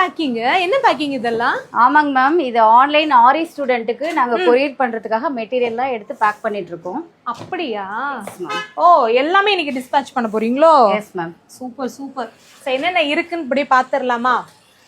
Packing என்ன packing இதெல்லாம்? ஆமாங்க மேம், இது ஆன்லைன் ஆரி ஸ்டூடெண்ட்டுக்கு நாங்க கொரியர் பண்றதுக்காக மெட்டீரியல்லாம் எடுத்து பேக் பண்ணிட்டு இருக்கோம். அப்படியா? ஓ, எல்லாமே இன்னைக்கு டிஸ்பேட்ச் பண்ண போறீங்களோ? Yes ma'am. Super super. So என்னென்ன இருக்குன்னு இப்படி பாத்துடலாமா?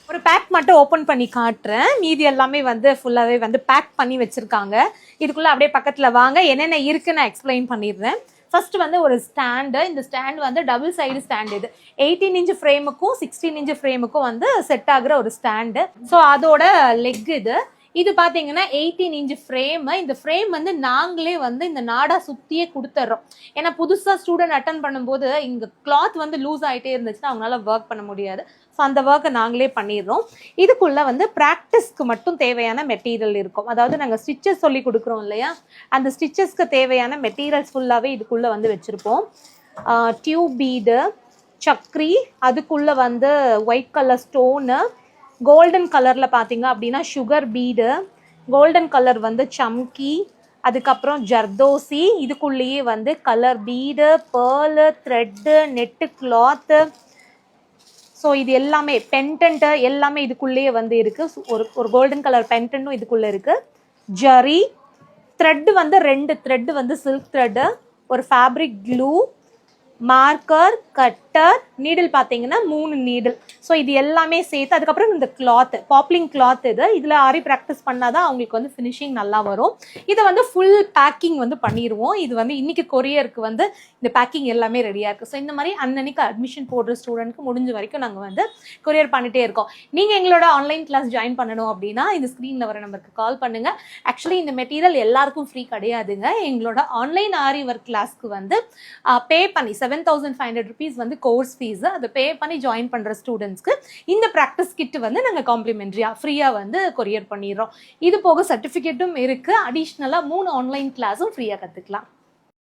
ஒரு பேக் மட்டும் ஓபன் பண்ணி காட்டுறேன். மீதி எல்லாமே வந்து ஃபுல்லாவே வந்து பேக் பண்ணி வச்சிருக்காங்க. இதுக்குள்ள அப்படியே பக்கத்துல வாங்க, என்னென்ன இருக்குன்னு நான் எக்ஸ்பிளைன் பண்ணிடுறேன். ஃபர்ஸ்ட் வந்து ஒரு ஸ்டாண்டு. இந்த ஸ்டாண்ட் வந்து டபுள் சைடு ஸ்டாண்ட். இது 18 இன்ச் ஃப்ரேமுக்கும் 16 இன்ச் ஃப்ரேமுக்கும் வந்து செட் ஆகுற ஒரு ஸ்டாண்டு. ஸோ அதோட லெக் இது. இது பாத்தீங்கன்னா 18 இன்ச் ஃப்ரேம். இந்த ஃப்ரேம் வந்து நாங்களே வந்து இந்த நாடா சுத்தியே கொடுத்துட்றோம். ஏன்னா புதுசா ஸ்டூடெண்ட் அட்டன் பண்ணும்போது இங்க கிளாத் வந்து லூஸ் ஆயிட்டே இருந்துச்சுன்னா அவங்களால ஒர்க் பண்ண முடியாது. ஸோ அந்த ஒர்க்கை நாங்களே பண்ணிடுறோம். இதுக்குள்ள வந்து ப்ராக்டிஸ்க்கு மட்டும் தேவையான மெட்டீரியல் இருக்கும். அதாவது நாங்கள் ஸ்டிச்சஸ் சொல்லி கொடுக்குறோம் இல்லையா, அந்த ஸ்டிச்சஸ்க்கு தேவையான மெட்டீரியல்ஸ் ஃபுல்லாகவே இதுக்குள்ள வந்து வச்சிருப்போம். டியூப் பீடு, சக்ரி, அதுக்குள்ள வந்து ஒயிட் கலர் ஸ்டோனு, கோல்டன் கலர்ல பார்த்தீங்க அப்படின்னா சுகர் பீடு, கோல்டன் கலர் வந்து சம்கி, அதுக்கப்புறம் ஜர்தோசி, இதுக்குள்ளேயே வந்து colour bead, pearl, thread, net cloth. So இது எல்லாமே பென்டென்ட் எல்லாமே இதுக்குள்ளேயே வந்து இருக்கு. ஒரு கோல்டன் கலர் பென்டென்ட்டும் இதுக்குள்ள இருக்கு. ஜரி த்ரெட் வந்து 2 த்ரெட் வந்து சில்க் த்ரெட்டு, ஒரு fabric clue, marker, cutter, needle பார்த்தீங்கன்னா 3 நீடில். ஸோ இது எல்லாமே சேர்த்து, அதுக்கப்புறம் இந்த கிளாத் பாப்லிங் கிளாத். இதில் ஆரி ப்ராக்டிஸ் பண்ணாதான் அவங்களுக்கு வந்து ஃபினிஷிங் நல்லா வரும். இதை வந்து ஃபுல் பேக்கிங் வந்து பண்ணிடுவோம். இது வந்து இன்னைக்கு கொரியருக்கு வந்து இந்த பேக்கிங் எல்லாமே ரெடியாக இருக்குது. ஸோ இந்த மாதிரி அன்னன்னைக்கு அட்மிஷன் போடுற ஸ்டூடெண்ட்க்கு முடிஞ்ச வரைக்கும் நாங்கள் வந்து கொரியர் பண்ணிட்டே இருக்கோம். நீங்கள் எங்களோட ஆன்லைன் கிளாஸ் ஜாயின் பண்ணணும் அப்படின்னா இந்த ஸ்க்ரீனில் வர நம்பருக்கு கால் பண்ணுங்கள். ஆக்சுவலி இந்த மெட்டீரியல் எல்லாருக்கும் ஃப்ரீ கிடையாதுங்க. எங்களோட ஆன்லைன் ஆரி ஒர்க் கிளாஸ்க்கு வந்து பே பண்ணி 7500 rupees வந்து கோர்ஸ் ஃபீஸ். அதை பே பண்ணி ஜாயின் பண்ணுற ஸ்டூடெண்ட்ஸ்க்கு இந்த ப்ராக்டிஸ் கிட் வந்து நாங்கள் காம்ப்ளிமெண்ட்ரியாக ஃப்ரீயாக வந்து கொரியர் பண்ணிடுறோம். இது போக சர்டிஃபிகேட்டும் இருக்குது. அடிஷ்னலாக 3 ஆன்லைன் கிளாஸும் ஃப்ரீயாக கற்றுக்கலாம்.